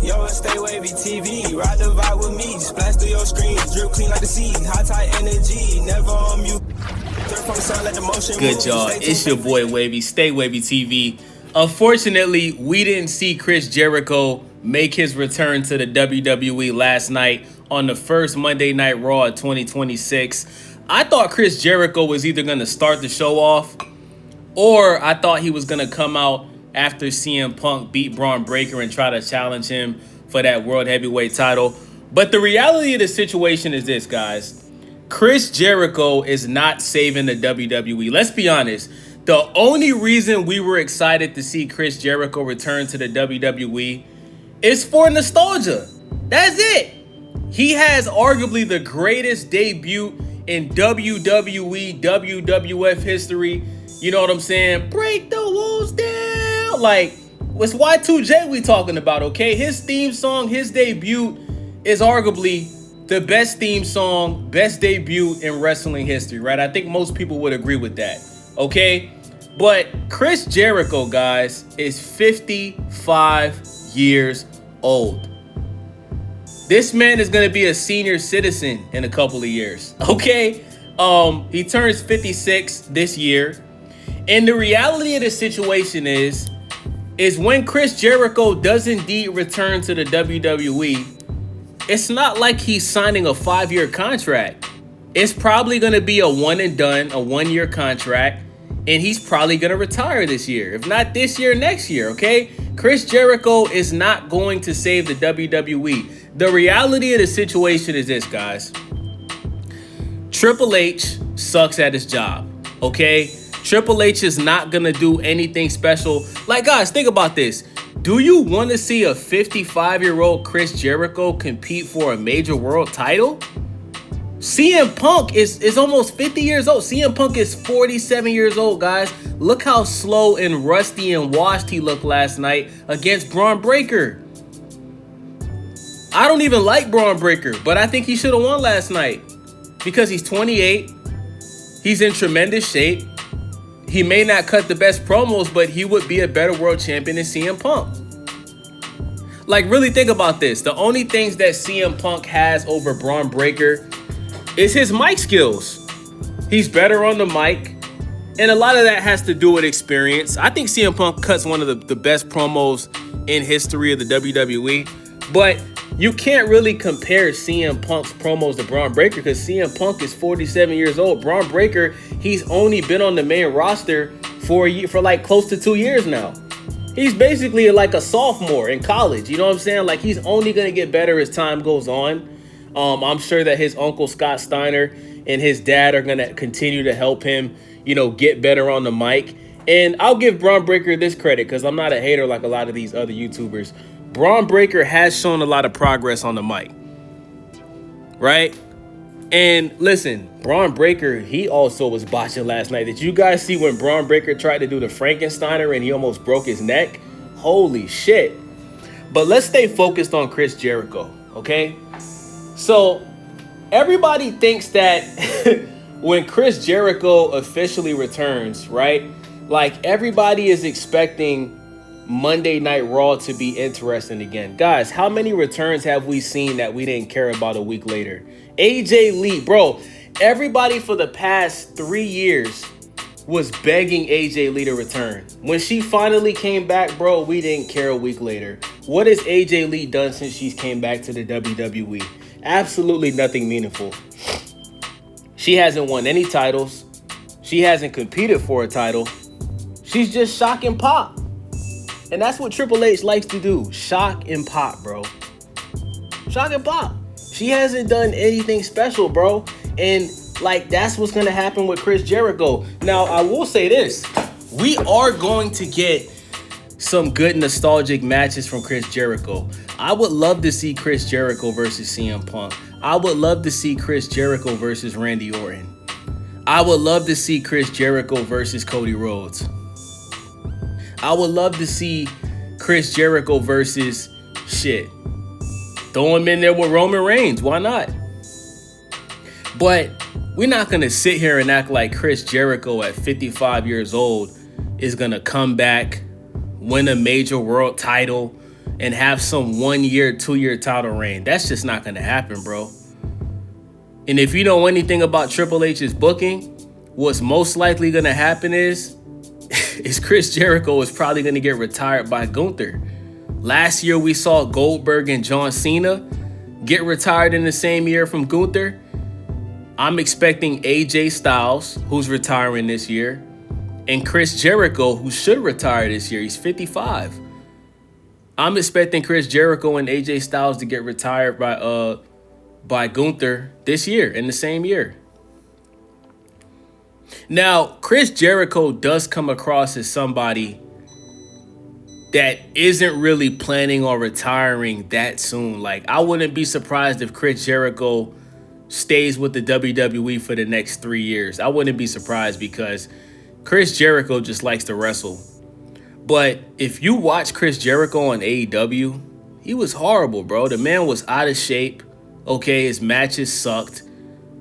Yo, stay wavy TV, ride the vibe with me, splash through your screen, drip clean like the sea, high tide energy, never on mute. Good, y'all. It's your boy Wavy, Stay Wavy TV. Unfortunately, we didn't see Chris Jericho make his return to the WWE last night on the first Monday Night Raw of 2026. I thought Chris Jericho was either going to start the show off, or I thought he was going to come out after CM Punk beat Braun Breaker and try to challenge him for that World Heavyweight title. But the reality of the situation is this, guys. Chris Jericho is not saving the WWE. Let's be honest. The only reason we were excited to see Chris Jericho return to the WWE is for nostalgia. That's it. He has arguably the greatest debut in WWE, WWF history. You know what I'm saying? Break the walls down. Like, it's Y2J we talking about, okay? His theme song, his debut is arguably the best theme song, best debut in wrestling history, right? I think most people would agree with that, okay? But Chris Jericho, guys, is 55 years old. This man is going to be a senior citizen in a couple of years, okay? He turns 56 this year. And the reality of the situation is when Chris Jericho does indeed return to the WWE, it's not like he's signing a 5-year contract. It's probably going to be a one and done, a 1-year contract, and he's probably going to retire this year. If not this year, next year, okay? Chris Jericho is not going to save the WWE. The reality of the situation is this, guys. Triple H sucks at his job, okay? Triple H is not going to do anything special. Like, guys, think about this. Do you want to see a 55-year-old Chris Jericho compete for a major world title? CM Punk is almost 50 years old. CM Punk is 47 years old, guys. Look how slow and rusty and washed he looked last night against Braun Breaker. I don't even like Braun Breaker, but I think he should have won last night because he's 28. He's in tremendous shape. He may not cut the best promos, but he would be a better world champion than CM Punk. Like, really think about this. The only things that CM Punk has over Braun Breaker is his mic skills. He's better on the mic, and a lot of that has to do with experience. I think CM Punk cuts one of the best promos in history of the WWE, but you can't really compare CM Punk's promos to Braun Breaker because CM Punk is 47 years old. Braun Breaker, he's only been on the main roster for like close to 2 years now. He's basically like a sophomore in college. You know what I'm saying? Like, he's only going to get better as time goes on. I'm sure that his uncle Scott Steiner and his dad are going to continue to help him, you know, get better on the mic. And I'll give Braun Breaker this credit because I'm not a hater like a lot of these other YouTubers. Braun Breaker has shown a lot of progress on the mic, right? And listen, Braun Breaker, he also was botching last night. Did you guys see when Braun Breaker tried to do the Frankensteiner and he almost broke his neck? Holy shit. But let's stay focused on Chris Jericho, okay? So everybody thinks that when Chris Jericho officially returns, right? Like, everybody is expecting Monday Night Raw to be interesting again. Guys, how many returns have we seen that we didn't care about a week later? AJ Lee, bro, everybody for the past 3 years was begging AJ Lee to return. When she finally came back, bro, we didn't care a week later. What has AJ Lee done since she's came back to the WWE? Absolutely nothing meaningful. She hasn't won any titles. She hasn't competed for a title. She's just shock and pop. And that's what Triple H likes to do. Shock and pop, bro. Shock and pop. She hasn't done anything special, bro. And, like, that's what's going to happen with Chris Jericho. Now, I will say this. We are going to get some good nostalgic matches from Chris Jericho. I would love to see Chris Jericho versus CM Punk. I would love to see Chris Jericho versus Randy Orton. I would love to see Chris Jericho versus Cody Rhodes. I would love to see Chris Jericho versus throw him in there with Roman Reigns. Why not? But we're not going to sit here and act like Chris Jericho at 55 years old is going to come back, win a major world title, and have some 1 year, 2 year title reign. That's just not going to happen, bro. And if you know anything about Triple H's booking, what's most likely going to happen is Chris Jericho is probably going to get retired by Gunther. Last year, we saw Goldberg and John Cena get retired in the same year from Gunther. I'm expecting AJ Styles, who's retiring this year, and Chris Jericho, who should retire this year. He's 55. I'm expecting Chris Jericho and AJ Styles to get retired by Gunther this year, in the same year. Now, Chris Jericho does come across as somebody that isn't really planning on retiring that soon. Like, I wouldn't be surprised if Chris Jericho stays with the WWE for the next 3 years. I wouldn't be surprised because Chris Jericho just likes to wrestle. But if you watch Chris Jericho on AEW, he was horrible, bro. The man was out of shape. Okay, his matches sucked,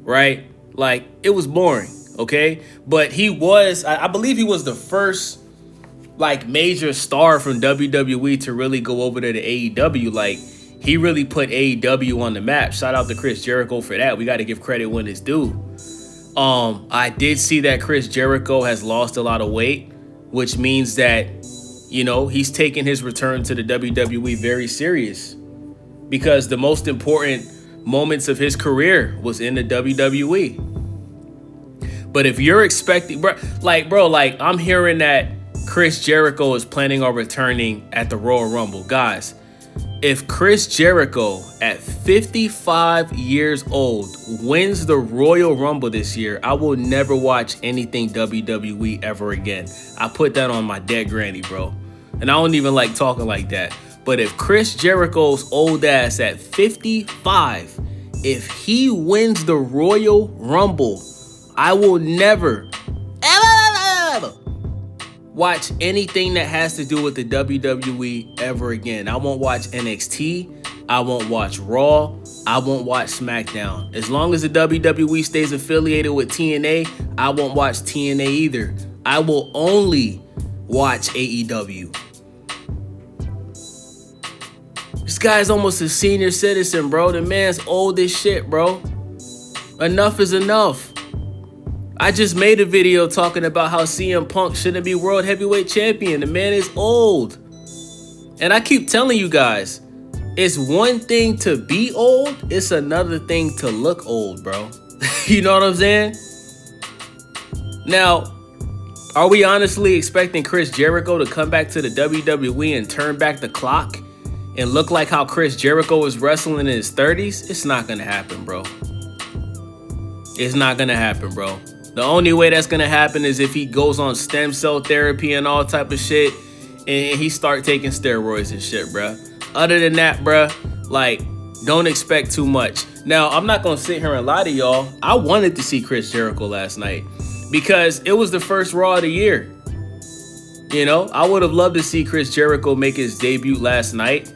right? Like, it was boring, okay? But he was, I believe he was the first like major star from WWE to really go over to the AEW. Like, he really put AEW on the map. Shout out to Chris Jericho for that. We got to give credit when it's due. I did see that Chris Jericho has lost a lot of weight, which means that, you know, he's taking his return to the WWE very serious, because the most important moments of his career was in the WWE. But if you're expecting, bro, I'm hearing that Chris Jericho is planning on returning at the Royal Rumble. Guys, if Chris Jericho at 55 years old wins the Royal Rumble this year, I will never watch anything WWE ever again. I put that on my dead granny, bro. And I don't even like talking like that. But if Chris Jericho's old ass at 55, if he wins the Royal Rumble, I will never, ever watch anything that has to do with the WWE ever again. I won't watch NXT. I won't watch Raw. I won't watch SmackDown. As long as the WWE stays affiliated with TNA, I won't watch TNA either. I will only watch AEW. This guy's almost a senior citizen, bro. The man's old as shit, bro. Enough is enough. I just made a video talking about how CM Punk shouldn't be World Heavyweight Champion. The man is old. And I keep telling you guys, it's one thing to be old, it's another thing to look old, bro. You know what I'm saying? Now, are we honestly expecting Chris Jericho to come back to the WWE and turn back the clock and look like how Chris Jericho was wrestling in his 30s? It's not going to happen, bro. It's not going to happen, bro. The only way that's going to happen is if he goes on stem cell therapy and all type of shit, and he start taking steroids and shit, bro. Other than that, bro, like, don't expect too much. Now, I'm not going to sit here and lie to y'all. I wanted to see Chris Jericho last night because it was the first Raw of the year. You know, I would have loved to see Chris Jericho make his debut last night.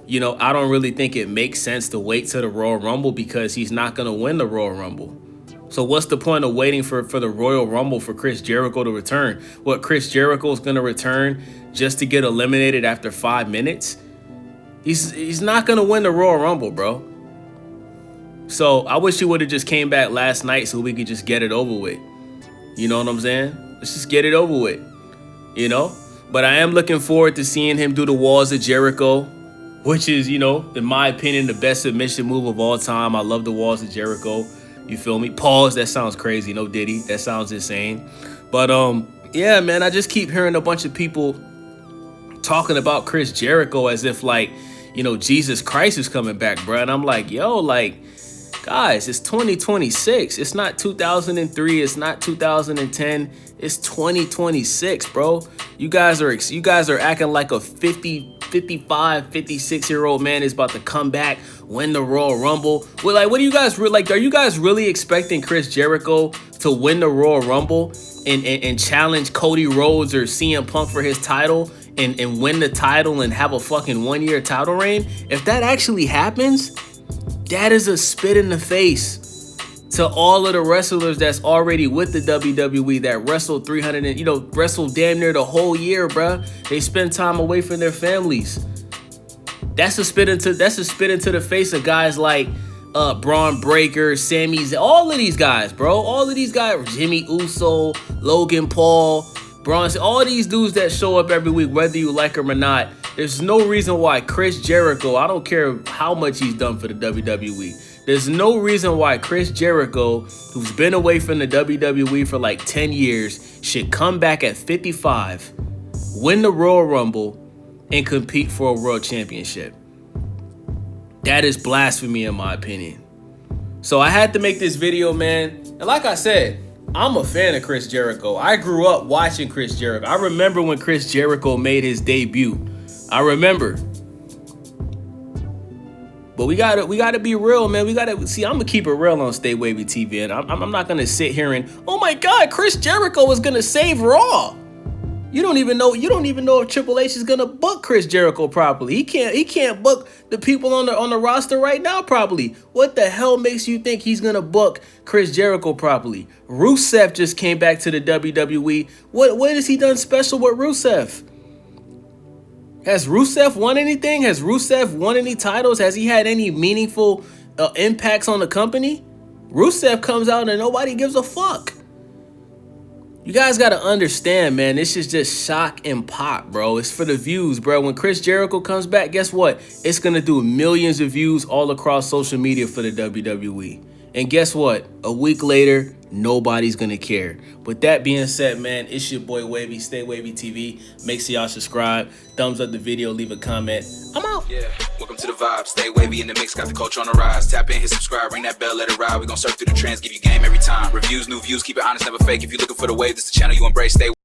You know, I don't really think it makes sense to wait till the Royal Rumble because he's not going to win the Royal Rumble. So what's the point of waiting for the Royal Rumble for Chris Jericho to return? What, Chris Jericho is going to return just to get eliminated after 5 minutes? He's not going to win the Royal Rumble, bro. So I wish he would have just came back last night so we could just get it over with. You know what I'm saying? Let's just get it over with, you know? But I am looking forward to seeing him do the Walls of Jericho, which is, you know, in my opinion, the best submission move of all time. I love the Walls of Jericho. You feel me? Pause. That sounds crazy. No Diddy. That sounds insane. But yeah, man, I just keep hearing a bunch of people talking about Chris Jericho as if, like, you know, Jesus Christ is coming back, bro. And I'm like, yo, like, guys, it's 2026. It's not 2003. It's not 2010. It's 2026, bro. You guys are acting like a 50, 55, 56-year-old man is about to come back, win the Royal Rumble. Well, like, what do you guys like? Are you guys really expecting Chris Jericho to win the Royal Rumble and challenge Cody Rhodes or CM Punk for his title and win the title and have a fucking 1-year title reign? If that actually happens, that is a spit in the face to all of the wrestlers that's already with the WWE that wrestled 300 and, you know, wrestled damn near the whole year, bruh. They spend time away from their families. That's a spit into the face of guys like Braun Breaker, all of these guys, bro. All of these guys, Jimmy Uso, Logan Paul, Bronson, all these dudes that show up every week, whether you like them or not. There's no reason why Chris Jericho, I don't care how much he's done for the WWE. There's no reason why Chris Jericho, who's been away from the WWE for like 10 years, should come back at 55, win the Royal Rumble, and compete for a world championship. That is blasphemy in my opinion. So I had to make this video, man. And like I said, I'm a fan of Chris Jericho. I grew up watching Chris Jericho. I remember when Chris Jericho made his debut. I remember. But we gotta be real, man. I'm gonna keep it real on Stay Wavy TV. And I'm not gonna sit here and, oh my God, Chris Jericho is gonna save Raw. You don't even know if Triple H is gonna book Chris Jericho properly. He can't book the people on the roster right now properly. What the hell makes you think he's gonna book Chris Jericho properly? Rusev just came back to the WWE. What has he done special with Rusev? Has Rusev won anything? Has Rusev won any titles? Has he had any meaningful impacts on the company? Rusev comes out and nobody gives a fuck. You guys got to understand, man, this is just shock and pop, bro. It's for the views, bro. When Chris Jericho comes back, guess what? It's going to do millions of views all across social media for the WWE. And guess what? A week later, nobody's going to care. With that being said, man, it's your boy Wavy, Stay Wavy TV. Make sure y'all subscribe, thumbs up the video, leave a comment. I'm out. Yeah, welcome to the vibe. Stay wavy in the mix, got the culture on the rise. Tap in, hit subscribe, ring that bell, let it ride. We gon' surf through the trends, give you game every time. Reviews, new views, keep it honest, never fake. If you're looking for the wave, this is the channel you embrace. Stay